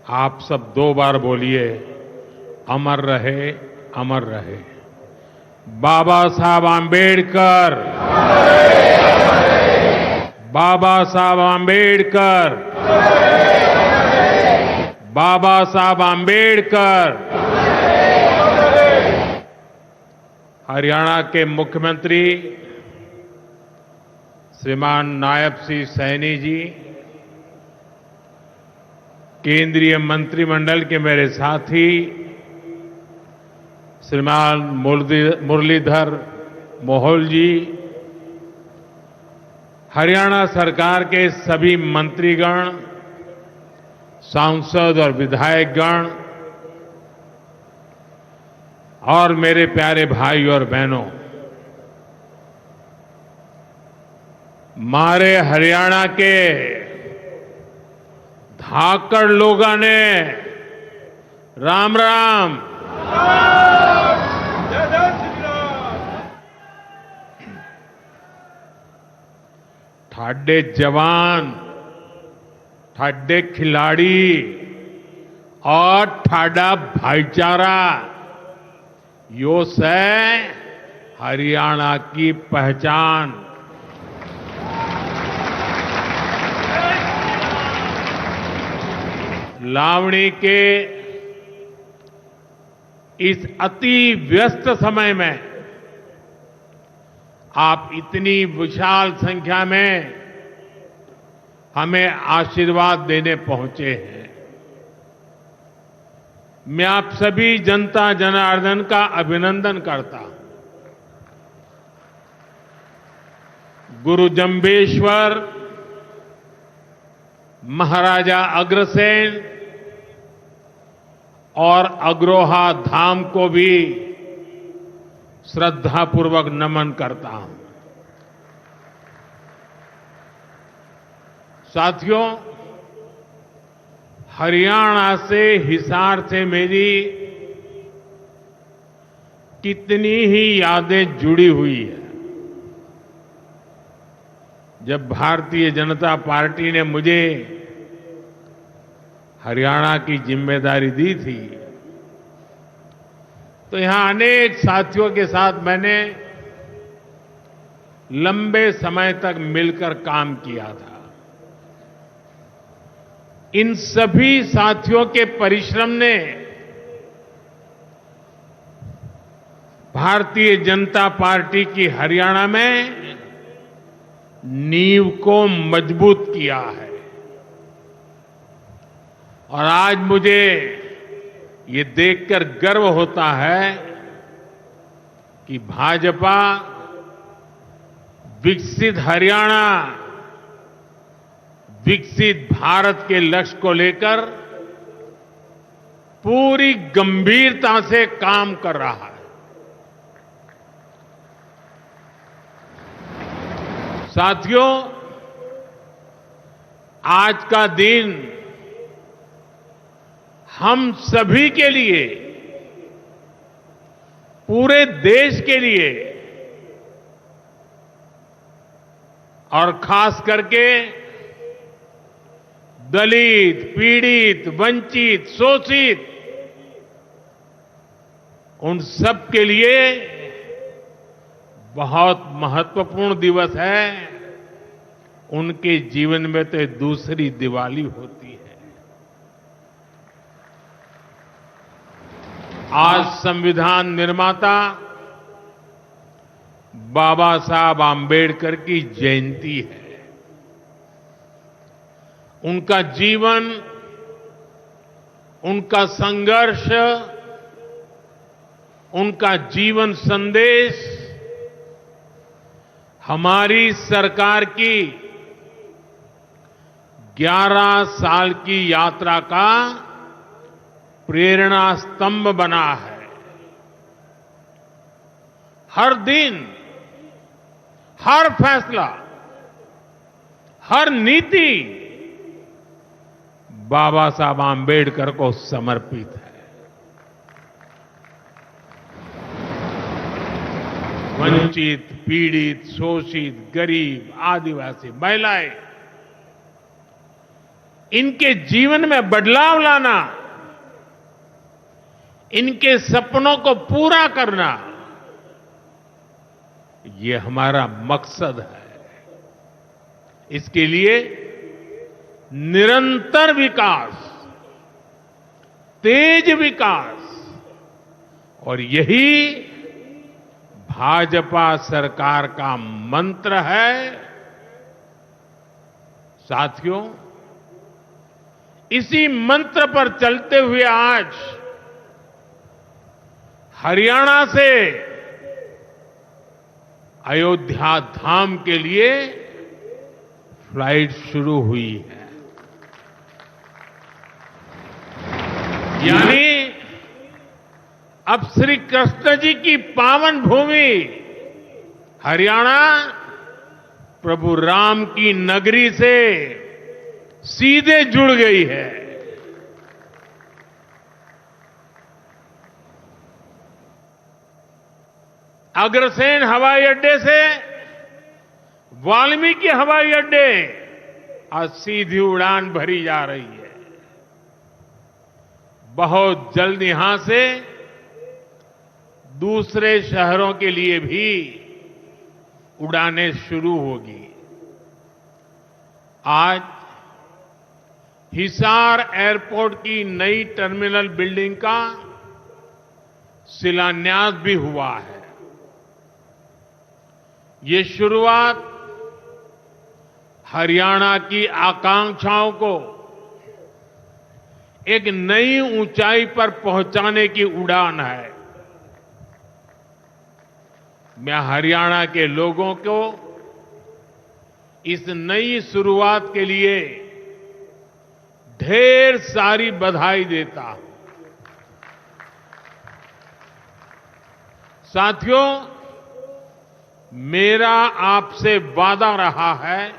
आप सब 2 बार बोलिए, अमर रहे, अमर रहे। बाबा साहब आंबेडकर, बाबा साहब आंबेडकर, बाबा साहब आंबेडकर। हरियाणा के मुख्यमंत्री श्रीमान नायब सिंह सैनी जी, केंद्रीय मंत्रिमंडल के मेरे साथी श्रीमान मुरलीधर मोहोल जी, हरियाणा सरकार के सभी मंत्रीगण, सांसद और विधायकगण और मेरे प्यारे भाई और बहनों, मारे हरियाणा के धाकड़ लोगों ने राम राम। ठाडे जवान, ठाडे खिलाड़ी और ठाडा भाईचारा, यो से हरियाणा की पहचान। लावणी के इस अति व्यस्त समय में आप इतनी विशाल संख्या में हमें आशीर्वाद देने पहुंचे हैं। मैं आप सभी जनता जनार्दन का अभिनंदन करता हूं। गुरु जंबेश्वर, महाराजा अग्रसेन और अग्रोहा धाम को भी श्रद्धापूर्वक नमन करता हूं। साथियों, हरियाणा से, हिसार से मेरी कितनी ही यादें जुड़ी हुई है। जब भारतीय जनता पार्टी ने मुझे हरियाणा की जिम्मेदारी दी थी, तो यहां अनेक साथियों के साथ मैंने लंबे समय तक मिलकर काम किया था। इन सभी साथियों के परिश्रम ने भारतीय जनता पार्टी की हरियाणा में नींव को मजबूत किया है। और आज मुझे ये देखकर गर्व होता है कि भाजपा विकसित हरियाणा, विकसित भारत के लक्ष्य को लेकर पूरी गंभीरता से काम कर रहा है। साथियों, आज का दिन हम सभी के लिए, पूरे देश के लिए और खास करके दलित, पीड़ित, वंचित, शोषित, उन सब के लिए बहुत महत्वपूर्ण दिवस है। उनके जीवन में तो दूसरी दिवाली होती है। आज संविधान निर्माता बाबा साहब आंबेडकर की जयंती है। उनका जीवन, उनका संघर्ष, उनका जीवन संदेश हमारी सरकार की 11 साल की यात्रा का प्रेरणा स्तंभ बना है। हर दिन, हर फैसला, हर नीति बाबा साहब आंबेडकर को समर्पित है। वंचित, पीड़ित, शोषित, गरीब, आदिवासी, महिलाएं, इनके जीवन में बदलाव लाना, इनके सपनों को पूरा करना, ये हमारा मकसद है। इसके लिए निरंतर विकास, तेज विकास, और यही भाजपा सरकार का मंत्र है। साथियों, इसी मंत्र पर चलते हुए आज हरियाणा से अयोध्या धाम के लिए फ्लाइट शुरू हुई है। यानी अब श्री कृष्ण जी की पावन भूमि हरियाणा प्रभु राम की नगरी से सीधे जुड़ गई है। अग्रसेन हवाई अड्डे से वाल्मीकि हवाई अड्डे आज सीधी उड़ान भरी जा रही है। बहुत जल्द यहां से दूसरे शहरों के लिए भी उड़ानें शुरू होगी। आज हिसार एयरपोर्ट की नई टर्मिनल बिल्डिंग का शिलान्यास भी हुआ है। ये शुरुआत हरियाणा की आकांक्षाओं को एक नई ऊंचाई पर पहुंचाने की उड़ान है। मैं हरियाणा के लोगों को इस नई शुरुआत के लिए ढेर सारी बधाई देता हूं। साथियों, मेरा आपसे वादा रहा है,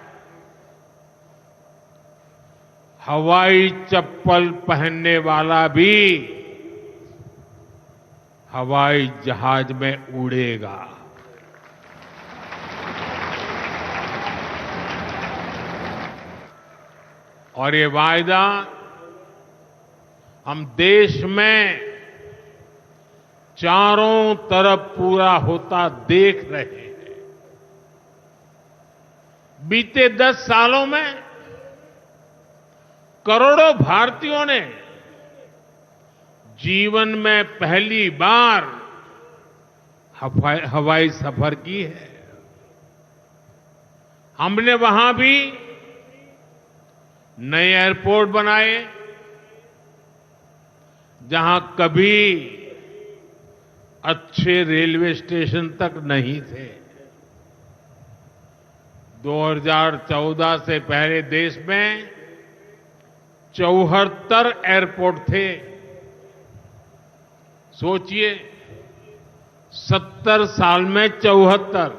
हवाई चप्पल पहनने वाला भी हवाई जहाज में उड़ेगा। और ये वायदा हम देश में चारों तरफ पूरा होता देख रहे हैं। बीते 10 सालों में करोड़ों भारतीयों ने जीवन में पहली बार हवाई सफर की है। हमने वहां भी नए एयरपोर्ट बनाए, जहां कभी अच्छे रेलवे स्टेशन तक नहीं थे। 2014 से पहले देश में 74 एयरपोर्ट थे। सोचिए, 70 साल में 74।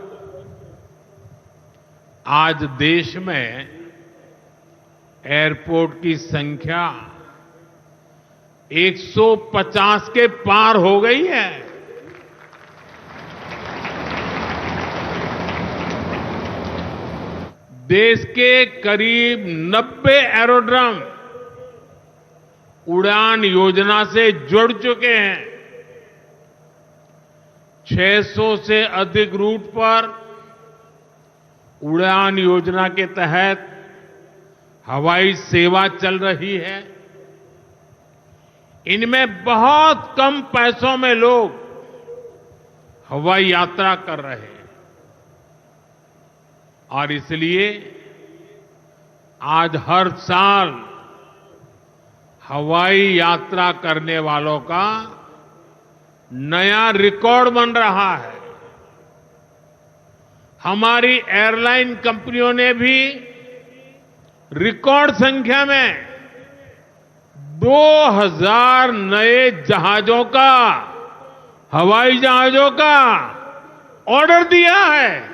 आज देश में एयरपोर्ट की संख्या 150 के पार हो गई है। देश के करीब 90 एरोड्रम उड़ान योजना से जुड़ चुके हैं। 600 से अधिक रूट पर उड़ान योजना के तहत हवाई सेवा चल रही है। इनमें बहुत कम पैसों में लोग हवाई यात्रा कर रहे हैं, और इसलिए आज हर साल हवाई यात्रा करने वालों का नया रिकॉर्ड बन रहा है। हमारी एयरलाइन कंपनियों ने भी रिकॉर्ड संख्या में 2000 नए जहाजों का, हवाई जहाजों का ऑर्डर दिया है।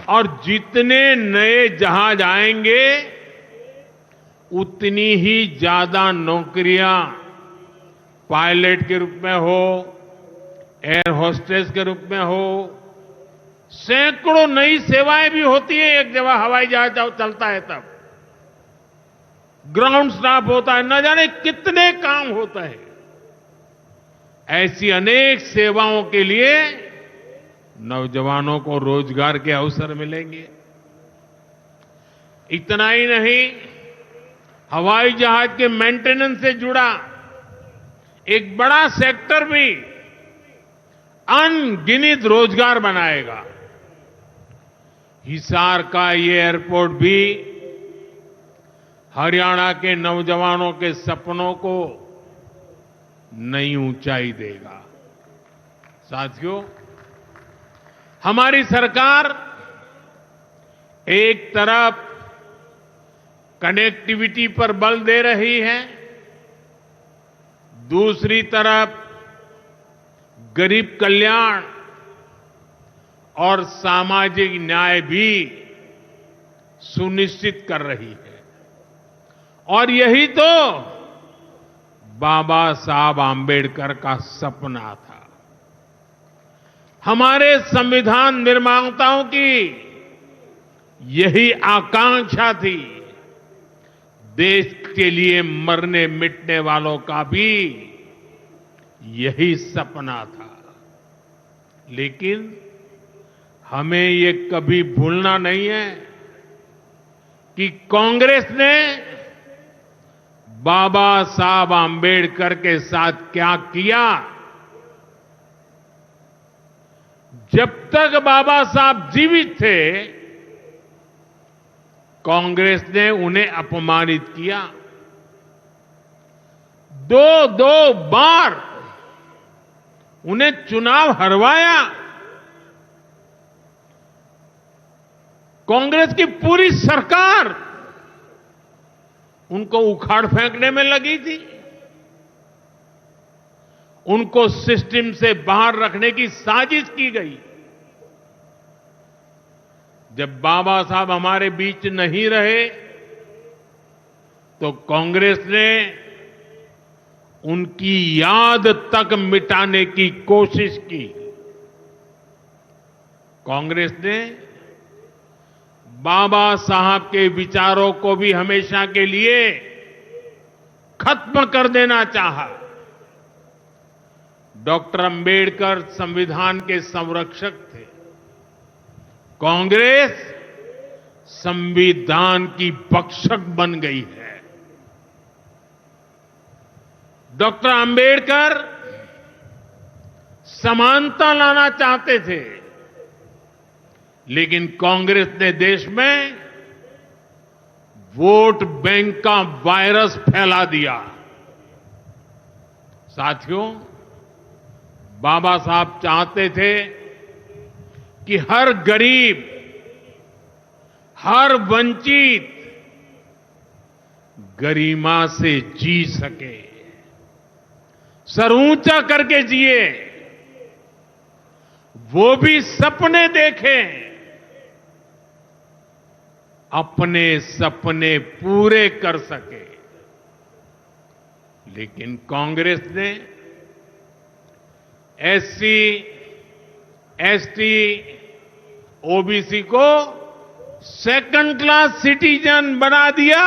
और जितने नए जहाज आएंगे, उतनी ही ज्यादा नौकरियां पायलट के रूप में हो, एयर होस्टेस के रूप में हो, सैकड़ों नई सेवाएं भी होती है। एक जगह हवाई जहाज चलता है तब ग्राउंड स्टाफ होता है, न जाने कितने काम होता है। ऐसी अनेक सेवाओं के लिए नौजवानों को रोजगार के अवसर मिलेंगे। इतना ही नहीं, हवाई जहाज के मेंटेनेंस से जुड़ा एक बड़ा सेक्टर भी अनगिनत रोजगार बनाएगा। हिसार का ये एयरपोर्ट भी हरियाणा के नौजवानों के सपनों को नई ऊंचाई देगा। साथियों, हमारी सरकार एक तरफ कनेक्टिविटी पर बल दे रही है, दूसरी तरफ गरीब कल्याण और सामाजिक न्याय भी सुनिश्चित कर रही है। और यही तो बाबा साहब आंबेडकर का सपना था। हमारे संविधान निर्माताओं की यही आकांक्षा थी। देश के लिए मरने मिटने वालों का भी यही सपना था। लेकिन हमें ये कभी भूलना नहीं है कि कांग्रेस ने बाबा साहब आंबेडकर के साथ क्या किया। जब तक बाबा साहब जीवित थे, कांग्रेस ने उन्हें अपमानित किया। दो बार उन्हें चुनाव हरवाया। कांग्रेस की पूरी सरकार उनको उखाड़ फेंकने में लगी थी। उनको सिस्टम से बाहर रखने की साजिश की गई। जब बाबा साहब हमारे बीच नहीं रहे तो कांग्रेस ने उनकी याद तक मिटाने की कोशिश की। कांग्रेस ने बाबा साहब के विचारों को भी हमेशा के लिए खत्म कर देना चाहा। डॉक्टर अंबेडकर संविधान के संरक्षक थे। कांग्रेस संविधान की भक्षक बन गई है। डॉक्टर अंबेडकर समानता लाना चाहते थे, लेकिन कांग्रेस ने देश में वोट बैंक का वायरस फैला दिया। साथियों, बाबा साहब चाहते थे कि हर गरीब, हर वंचित गरिमा से जी सके, सर ऊंचा करके जिए, वो भी सपने देखें, अपने सपने पूरे कर सके। लेकिन कांग्रेस ने एससी, एसटी, ओबीसी को सेकंड क्लास सिटीजन बना दिया।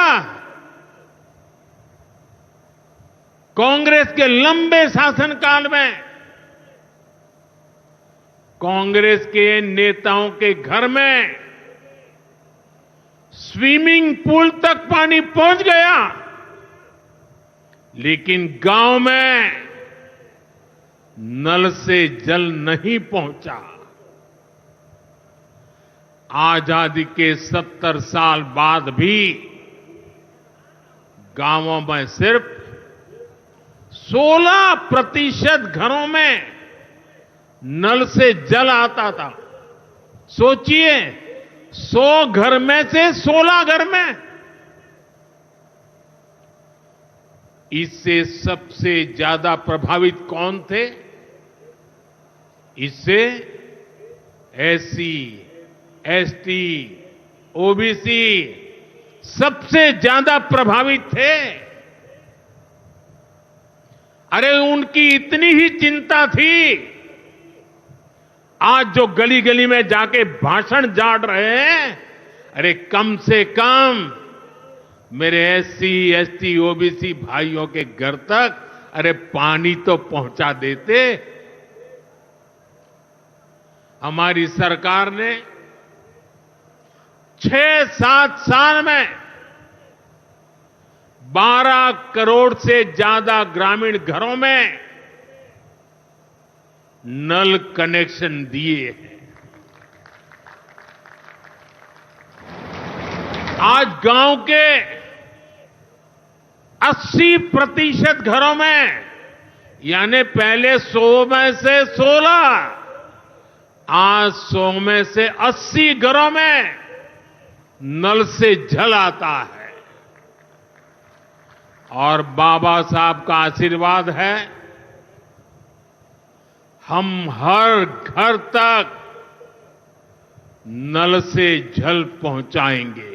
कांग्रेस के लंबे शासनकाल में कांग्रेस के नेताओं के घर में स्विमिंग पूल तक पानी पहुंच गया, लेकिन गांव में नल से जल नहीं पहुंचा। आजादी के 70 साल बाद भी गांवों में सिर्फ 16% घरों में नल से जल आता था। सोचिए, 100 घर में से 16 घर में। इससे सबसे ज्यादा प्रभावित कौन थे? इससे एससी, एसटी, ओबीसी सबसे ज्यादा प्रभावित थे। अरे उनकी इतनी ही चिंता थी, आज जो गली गली में जाके भाषण झाड़ रहे हैं, अरे कम से कम मेरे एससी, एसटी, ओबीसी भाइयों के घर तक अरे पानी तो पहुंचा देते। हमारी सरकार ने 6-7 साल में 12 करोड़ से ज्यादा ग्रामीण घरों में नल कनेक्शन दिए हैं। आज गांव के 80% घरों में, यानी पहले 100 में से 16, आज 100 में से 80 घरों में नल से जल आता है। और बाबा साहब का आशीर्वाद है, हम हर घर तक नल से जल पहुंचाएंगे।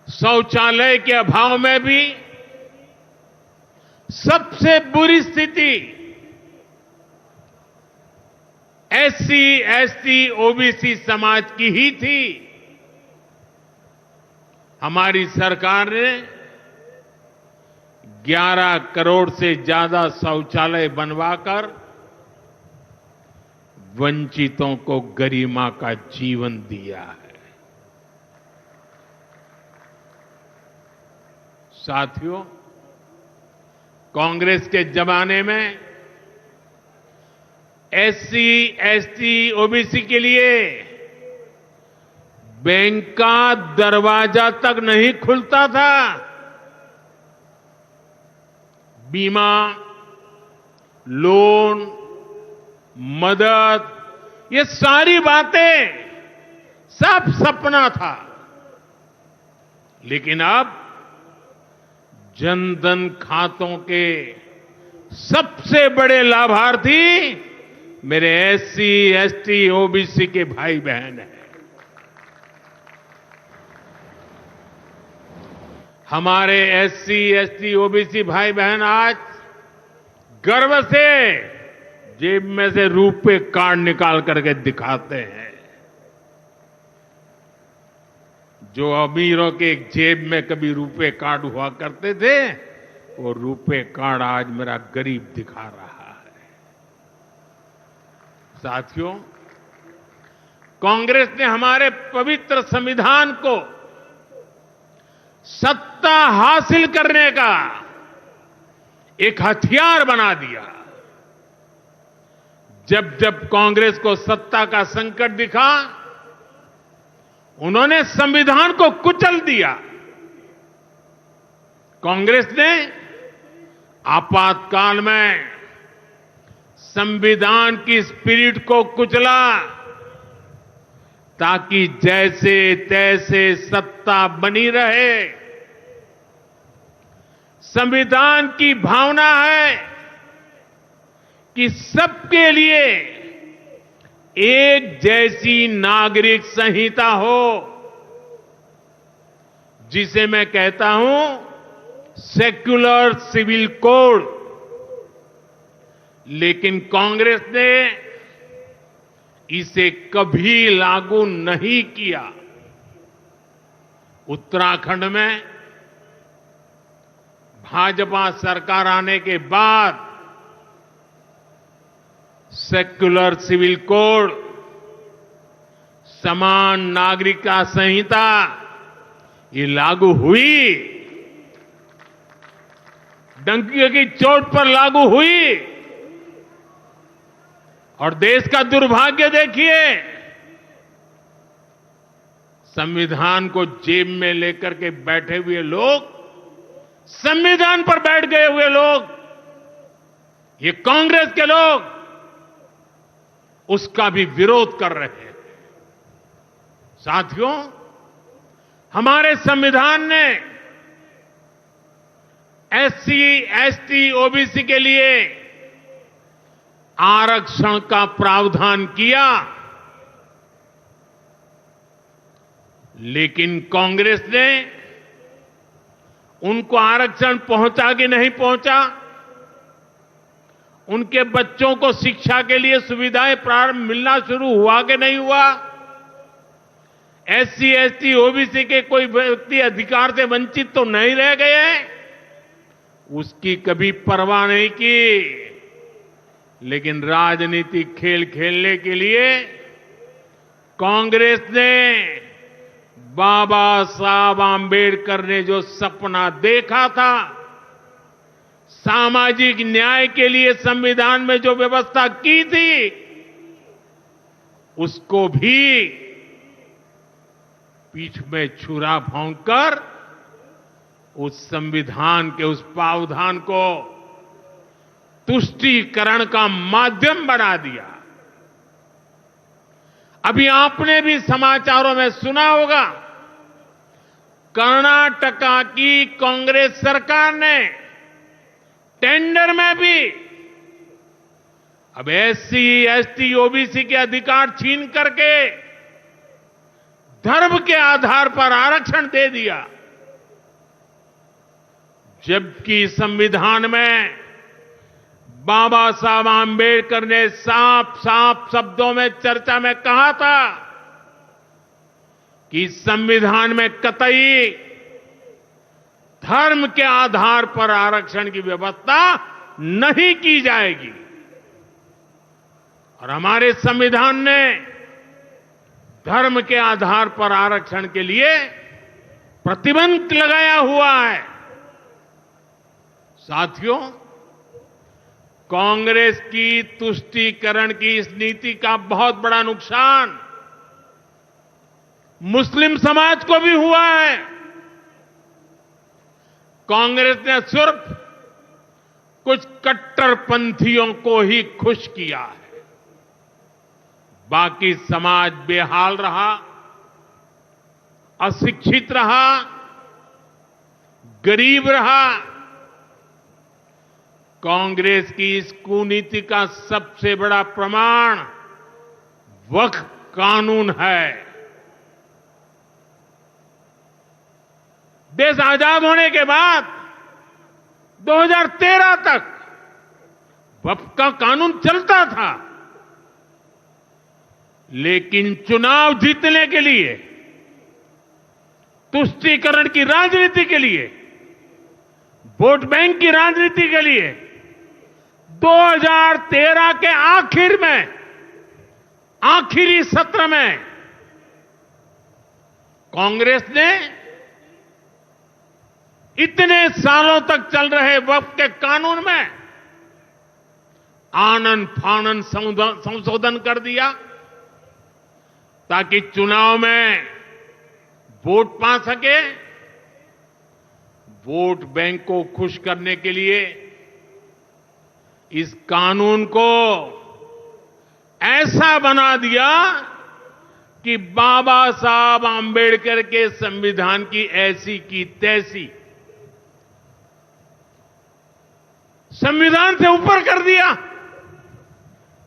शौचालय के अभाव में भी सबसे बुरी स्थिति एससी, एसटी, ओबीसी समाज की ही थी। हमारी सरकार ने 11 करोड़ से ज्यादा शौचालय बनवाकर वंचितों को गरिमा का जीवन दिया है। साथियों, कांग्रेस के जमाने में एससी, एसटी, ओबीसी के लिए बैंक का दरवाजा तक नहीं खुलता था। बीमा, लोन, मदद, ये सारी बातें सब सपना था। लेकिन अब जनधन खातों के सबसे बड़े लाभार्थी मेरे एससी, एसटी, ओबीसी के भाई बहन हैं। हमारे एससी, एसटी, ओबीसी भाई बहन आज गर्व से जेब में से रुपए कार्ड निकाल करके दिखाते हैं। जो अमीरों के जेब में कभी रुपए कार्ड हुआ करते थे, वो रुपए कार्ड आज मेरा गरीब दिखा रहा है। साथियों, कांग्रेस ने हमारे पवित्र संविधान को सत्ता हासिल करने का एक हथियार बना दिया। जब जब कांग्रेस को सत्ता का संकट दिखा, उन्होंने संविधान को कुचल दिया। कांग्रेस ने आपातकाल में संविधान की स्पिरिट को कुचला, ताकि जैसे तैसे सत्ता बनी रहे। संविधान की भावना है कि सबके लिए एक जैसी नागरिक संहिता हो, जिसे मैं कहता हूं सेक्युलर सिविल कोड। लेकिन कांग्रेस ने इसे कभी लागू नहीं किया। उत्तराखंड में भाजपा सरकार आने के बाद सेक्युलर सिविल कोड, समान नागरिकता संहिता, ये लागू हुई। डंकी की चोट पर लागू हुई। और देश का दुर्भाग्य देखिए, संविधान को जेब में लेकर के बैठे हुए लोग, संविधान पर बैठ गए हुए लोग, ये कांग्रेस के लोग उसका भी विरोध कर रहे हैं। साथियों, हमारे संविधान ने एससी, एसटी, ओबीसी के लिए आरक्षण का प्रावधान किया, लेकिन कांग्रेस ने उनको आरक्षण पहुंचा कि नहीं पहुंचा, उनके बच्चों को शिक्षा के लिए सुविधाएं प्रारंभ मिलना शुरू हुआ कि नहीं हुआ? एससी, एसटी, ओबीसी के कोई व्यक्ति अधिकार से वंचित तो नहीं रह गए? उसकी कभी परवाह नहीं की। लेकिन राजनीतिक खेल खेलने के लिए कांग्रेस ने बाबा साहब आंबेडकर ने जो सपना देखा था, सामाजिक न्याय के लिए संविधान में जो व्यवस्था की थी, उसको भी पीठ में छुरा भोंककर उस संविधान के उस प्रावधान को तुष्टीकरण का माध्यम बना दिया। अभी आपने भी समाचारों में सुना होगा, कर्नाटका की कांग्रेस सरकार ने टेंडर में भी अब एससी, एसटी, ओबीसी के अधिकार छीन करके धर्म के आधार पर आरक्षण दे दिया। जबकि संविधान में बाबा साहब आंबेडकर ने साफ साफ शब्दों में चर्चा में कहा था कि संविधान में कतई धर्म के आधार पर आरक्षण की व्यवस्था नहीं की जाएगी। और हमारे संविधान ने धर्म के आधार पर आरक्षण के लिए प्रतिबंध लगाया हुआ है। साथियों, कांग्रेस की तुष्टीकरण की इस नीति का बहुत बड़ा नुकसान मुस्लिम समाज को भी हुआ है। कांग्रेस ने सिर्फ कुछ कट्टरपंथियों को ही खुश किया है, बाकी समाज बेहाल रहा, अशिक्षित रहा, गरीब रहा। कांग्रेस की इस कुनीति का सबसे बड़ा प्रमाण वक्फ कानून है। देश आजाद होने के बाद 2013 तक वक्फ का कानून चलता था, लेकिन चुनाव जीतने के लिए, तुष्टीकरण की राजनीति के लिए, वोट बैंक की राजनीति के लिए 2013 के आखिर में, आखिरी सत्र में कांग्रेस ने इतने सालों तक चल रहे वक्फ के कानून में आनन फानन संशोधन कर दिया ताकि चुनाव में वोट पा सके। वोट बैंक को खुश करने के लिए इस कानून को ऐसा बना दिया कि बाबा साहब आंबेडकर के संविधान की ऐसी की तैसी संविधान से ऊपर कर दिया।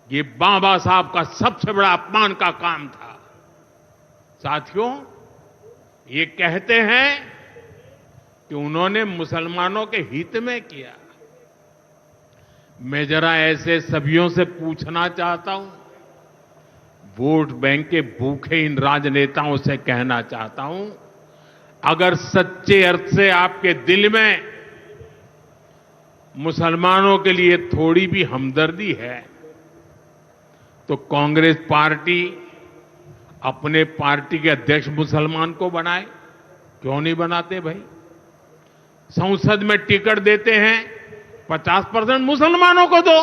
ये बाबा साहब का सबसे बड़ा अपमान का काम था। साथियों, ये कहते हैं कि उन्होंने मुसलमानों के हित में किया। मैं जरा ऐसे सभियों से पूछना चाहता हूं, वोट बैंक के भूखे इन राजनेताओं से कहना चाहता हूं, अगर सच्चे अर्थ से आपके दिल में मुसलमानों के लिए थोड़ी भी हमदर्दी है तो कांग्रेस पार्टी अपने पार्टी के अध्यक्ष मुसलमान को बनाए। क्यों नहीं बनाते भाई? संसद में टिकट देते हैं, 50% मुसलमानों को दो,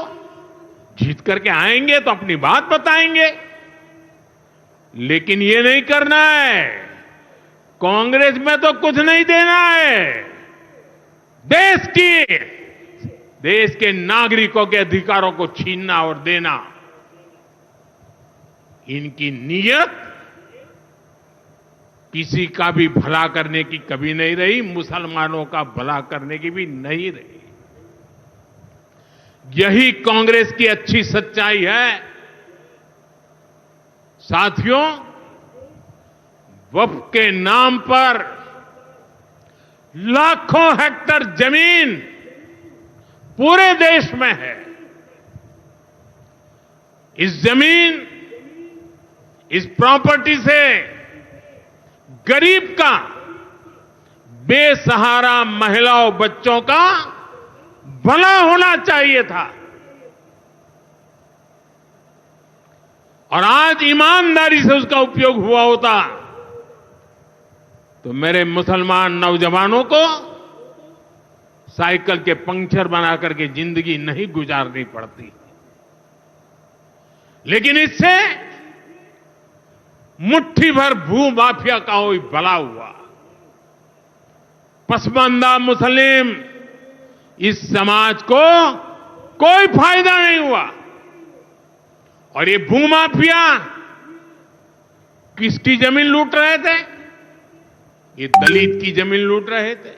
जीत करके आएंगे तो अपनी बात बताएंगे। लेकिन ये नहीं करना है। कांग्रेस में तो कुछ नहीं देना है। देश के नागरिकों के अधिकारों को छीनना और देना, इनकी नीयत किसी का भी भला करने की कभी नहीं रही, मुसलमानों का भला करने की भी नहीं रही। यही कांग्रेस की अच्छी सच्चाई है। साथियों, वक्फ के नाम पर लाखों हेक्टेयर जमीन पूरे देश में है, इस जमीन, इस प्रॉपर्टी से गरीब का, बेसहारा महिलाओं बच्चों का भला होना चाहिए था। और आज ईमानदारी से उसका उपयोग हुआ होता तो मेरे मुसलमान नौजवानों को साइकिल के पंक्चर बना करके जिंदगी नहीं गुजारनी पड़ती। लेकिन इससे मुट्ठी भर भू माफिया का कोई भला हुआ। पसमानदा मुस्लिम इस समाज को कोई फायदा नहीं हुआ। और ये भूमाफिया किसकी जमीन लूट रहे थे? ये दलित की जमीन लूट रहे थे,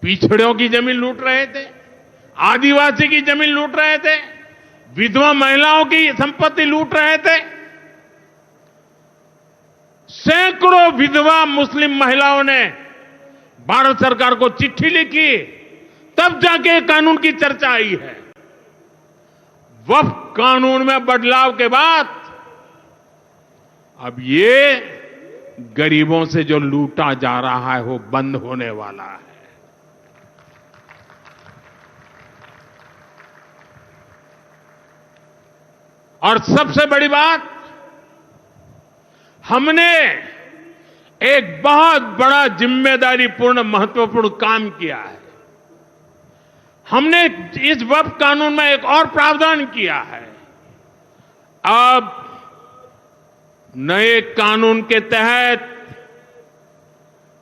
पिछड़ों की जमीन लूट रहे थे, आदिवासी की जमीन लूट रहे थे, विधवा महिलाओं की संपत्ति लूट रहे थे। सैकड़ों विधवा मुस्लिम महिलाओं ने भारत सरकार को चिट्ठी लिखी, तब जाके कानून की चर्चा आई है। वक्फ कानून में बदलाव के बाद अब ये गरीबों से जो लूटा जा रहा है वो बंद होने वाला है। और सबसे बड़ी बात, हमने एक बहुत बड़ा जिम्मेदारीपूर्ण महत्वपूर्ण काम किया है। हमने इस वक्फ कानून में एक और प्रावधान किया है। अब नए कानून के तहत,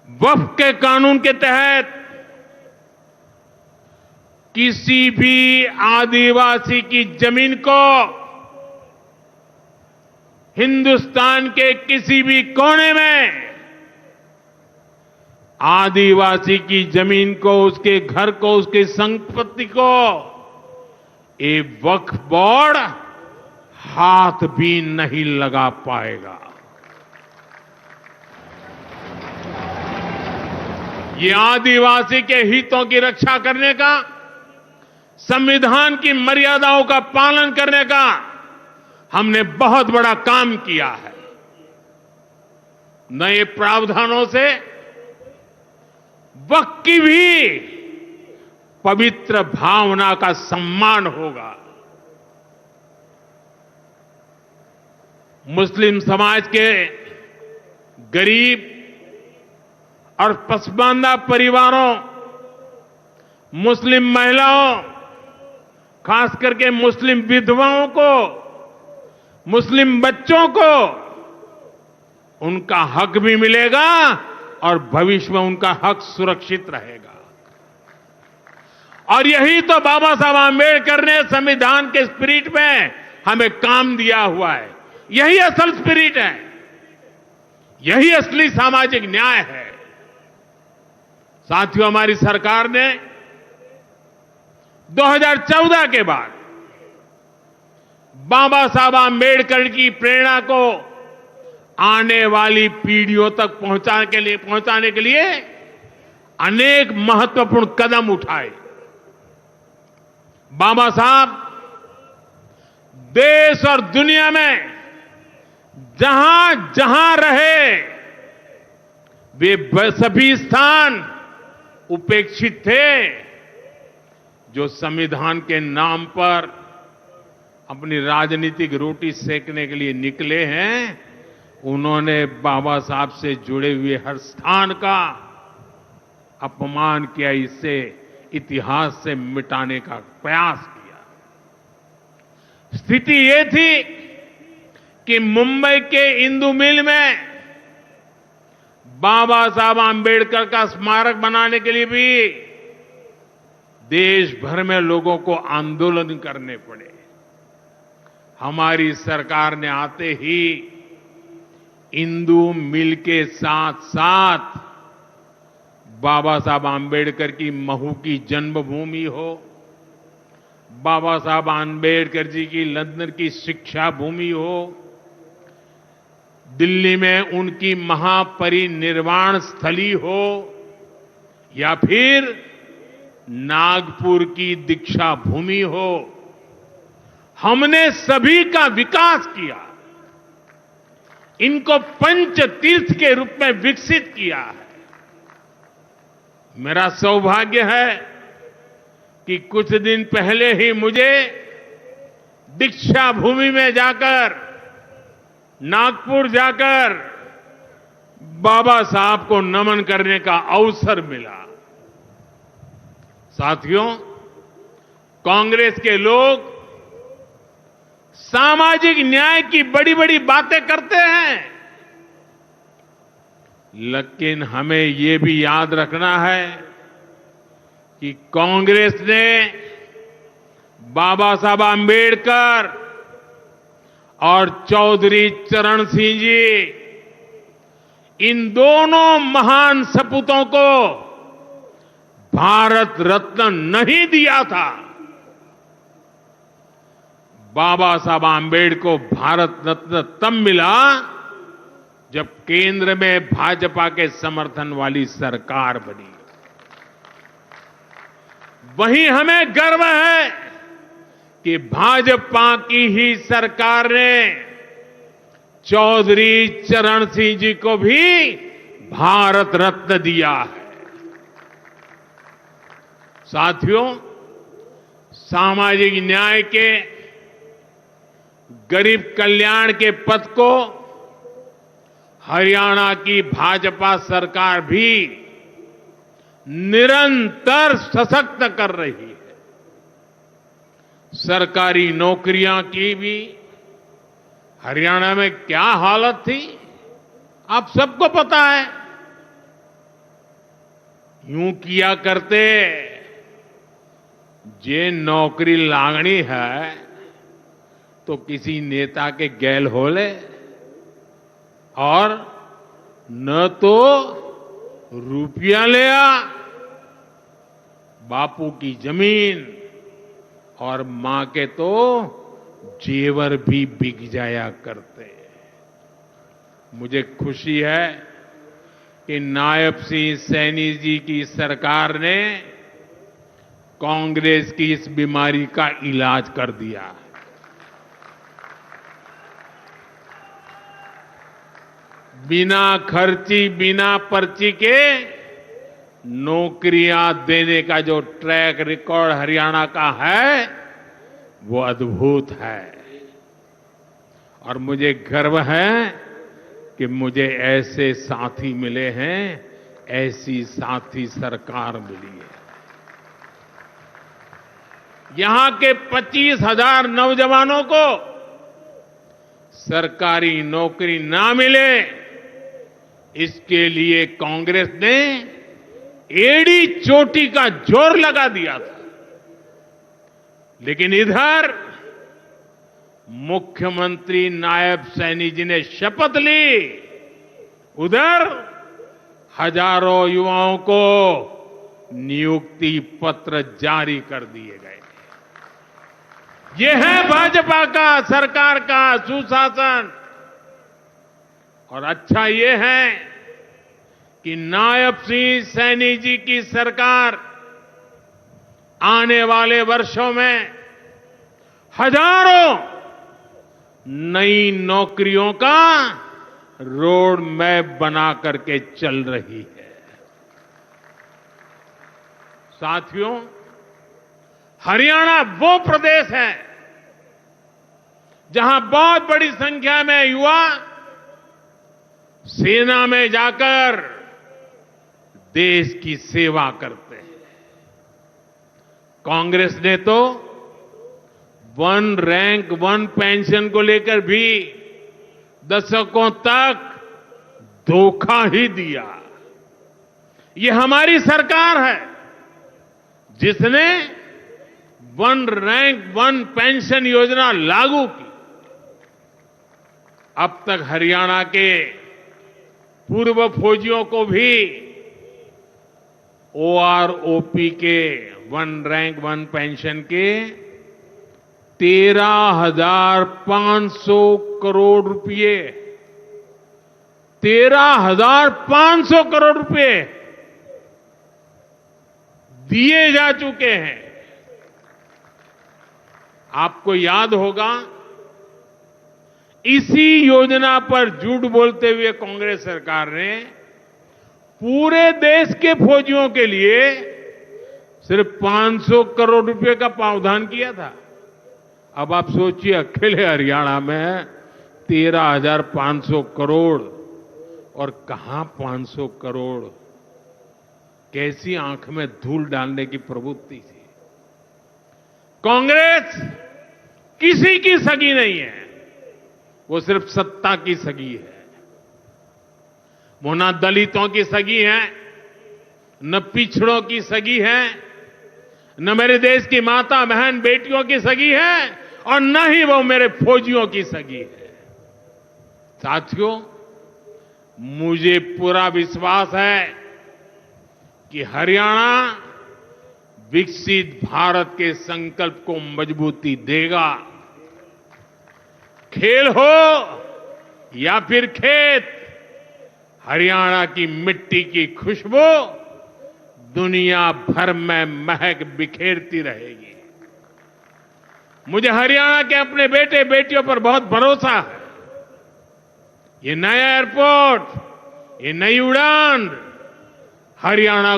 वक्फ के कानून के तहत किसी भी आदिवासी की जमीन को हिंदुस्तान के किसी भी कोने में आदिवासी की जमीन को, उसके घर को, उसकी संपत्ति को ये वक्फ बोर्ड हाथ भी नहीं लगा पाएगा। ये आदिवासी के हितों की रक्षा करने का, संविधान की मर्यादाओं का पालन करने का हमने बहुत बड़ा काम किया है। नए प्रावधानों से वक्फ की भी पवित्र भावना का सम्मान होगा। मुस्लिम समाज के गरीब और पसमानदा परिवारों, मुस्लिम महिलाओं, खास करके मुस्लिम विधवाओं को, मुस्लिम बच्चों को उनका हक भी मिलेगा और भविष्य में उनका हक सुरक्षित रहेगा। और यही तो बाबा साहब आंबेडकर ने संविधान के स्पिरिट में हमें काम दिया हुआ है। यही असल स्पिरिट है, यही असली सामाजिक न्याय है। साथियों, हमारी सरकार ने 2014 के बाद बाबा साहब आंबेडकर की प्रेरणा को आने वाली पीढ़ियों तक पहुंचाने के लिए अनेक महत्वपूर्ण कदम उठाए। बाबा साहब देश और दुनिया में जहां जहां रहे, वे सभी स्थान उपेक्षित थे। जो संविधान के नाम पर अपनी राजनीतिक रोटी सेकने के लिए निकले हैं, उन्होंने बाबा साहब से जुड़े हुए हर स्थान का अपमान किया, इसे इतिहास से मिटाने का प्रयास किया। स्थिति ये थी कि मुंबई के इंदु मिल में बाबा साहब आंबेडकर का स्मारक बनाने के लिए भी देश भर में लोगों को आंदोलन करने पड़े। हमारी सरकार ने आते ही इंदु मिल के साथ साथ बाबा साहब आंबेडकर की महू की जन्मभूमि हो, बाबा साहब आंबेडकर जी की लंदन की शिक्षा भूमि हो, दिल्ली में उनकी महापरिनिर्वाण स्थली हो, या फिर नागपुर की दीक्षा भूमि हो, हमने सभी का विकास किया, इनको पंच तीर्थ के रूप में विकसित किया है। मेरा सौभाग्य है कि कुछ दिन पहले ही मुझे दीक्षा भूमि में जाकर, नागपुर जाकर बाबा साहब को नमन करने का अवसर मिला। साथियों, कांग्रेस के लोग सामाजिक न्याय की बड़ी बड़ी बातें करते हैं, लेकिन हमें ये भी याद रखना है कि कांग्रेस ने बाबा साहब आंबेडकर और चौधरी चरण सिंह जी, इन दोनों महान सपूतों को भारत रत्न नहीं दिया था। बाबा साहब आंबेडकर को भारत रत्न तब मिला जब केंद्र में भाजपा के समर्थन वाली सरकार बनी। वहीं हमें गर्व है कि भाजपा की ही सरकार ने चौधरी चरण सिंह जी को भी भारत रत्न दिया है। साथियों, सामाजिक न्याय के, गरीब कल्याण के पथ को हरियाणा की भाजपा सरकार भी निरंतर सशक्त कर रही है। सरकारी नौकरियां की भी हरियाणा में क्या हालत थी, आप सबको पता है। यूं किया करते, जे नौकरी लागनी है तो किसी नेता के गैल हो ले, और न तो रुपया ले आ, बापू की जमीन और मां के तो जेवर भी बिक जाया करते। मुझे खुशी है कि नायब सिंह सैनी जी की सरकार ने कांग्रेस की इस बीमारी का इलाज कर दिया है। बिना खर्ची, बिना पर्ची के नौकरियां देने का जो ट्रैक रिकॉर्ड हरियाणा का है, वो अद्भुत है। और मुझे गर्व है कि मुझे ऐसे साथी मिले हैं, ऐसी साथी सरकार मिली है। यहां के 25,000 नौजवानों को सरकारी नौकरी ना मिले, इसके लिए कांग्रेस ने एड़ी चोटी का जोर लगा दिया था। लेकिन इधर मुख्यमंत्री नायब सैनी जी ने शपथ ली, उधर हजारों युवाओं को नियुक्ति पत्र जारी कर दिए गए। यह है भाजपा का, सरकार का सुशासन। और अच्छा यह है कि नायब सिंह सैनी जी की सरकार आने वाले वर्षों में हजारों नई नौकरियों का रोड मैप बना करके चल रही है। साथियों, हरियाणा वो प्रदेश है जहां बहुत बड़ी संख्या में युवा सेना में जाकर देश की सेवा करते हैं। कांग्रेस ने तो वन रैंक वन पेंशन को लेकर भी दशकों तक धोखा ही दिया। ये हमारी सरकार है जिसने वन रैंक वन पेंशन योजना लागू की। अब तक हरियाणा के पूर्व फौजियों को भी ओआरओपी के वन रैंक वन पेंशन के 13,500 करोड़ रुपए, 13,500 करोड़ रुपए दिए जा चुके हैं। आपको याद होगा, इसी योजना पर झूठ बोलते हुए कांग्रेस सरकार ने पूरे देश के फौजियों के लिए सिर्फ 500 करोड़ रुपए का प्रावधान किया था। अब आप सोचिए, अकेले हरियाणा में 13,500 करोड़, और कहां 500 करोड़, कैसी आंख में धूल डालने की प्रवृत्ति थी। कांग्रेस किसी की सगी नहीं है, वो सिर्फ सत्ता की सगी है। वो न दलितों की सगी है, न पिछड़ों की सगी है, न मेरे देश की माता बहन बेटियों की सगी है, और न ही वो मेरे फौजियों की सगी है। साथियों, मुझे पूरा विश्वास है कि हरियाणा विकसित भारत के संकल्प को मजबूती देगा। खेल हो या फिर खेत, हरियाणा की मिट्टी की खुशबू दुनिया भर में महक बिखेरती रहेगी। मुझे हरियाणा के अपने बेटे बेटियों पर बहुत भरोसा है। ये नया एयरपोर्ट, ये नई उड़ान हरियाणा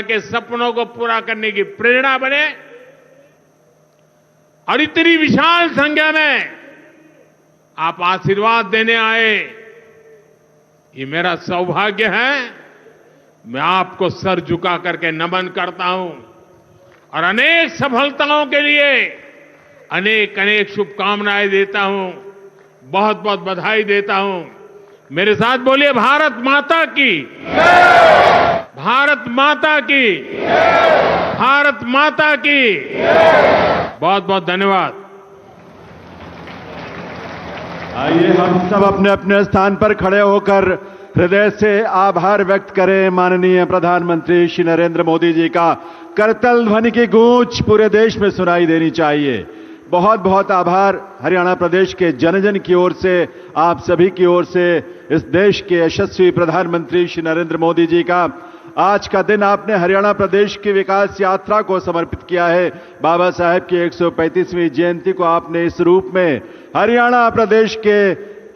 के सपनों को पूरा करने की प्रेरणा बने, और इतनी विशाल संख्या में आप आशीर्वाद देने आए, ये मेरा सौभाग्य है। मैं आपको सर झुका करके नमन करता हूं, और अनेक सफलताओं के लिए अनेक अनेक शुभकामनाएं देता हूं, बहुत बहुत बधाई देता हूं। मेरे साथ बोलिए, भारत माता की, भारत माता की, भारत माता की। बहुत बहुत धन्यवाद। आइए हम सब अपने अपने स्थान पर खड़े होकर हृदय से आभार व्यक्त करें माननीय प्रधानमंत्री श्री नरेंद्र मोदी जी का। करतल ध्वनि की गूंज पूरे देश में सुनाई देनी चाहिए। बहुत बहुत आभार हरियाणा प्रदेश के जन जन की ओर से, आप सभी की ओर से, इस देश के यशस्वी प्रधानमंत्री श्री नरेंद्र मोदी जी का। आज का दिन आपने हरियाणा प्रदेश की विकास यात्रा को समर्पित किया है। बाबा साहेब की 135वीं जयंती को आपने इस रूप में हरियाणा प्रदेश के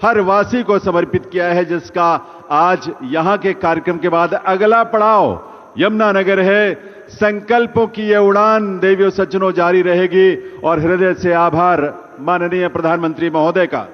हर वासी को समर्पित किया है, जिसका आज यहां के कार्यक्रम के बाद अगला पड़ाव यमुनानगर है। संकल्पों की ये उड़ान देवियों सज्जनों जारी रहेगी, और हृदय से आभार माननीय प्रधानमंत्री महोदय का।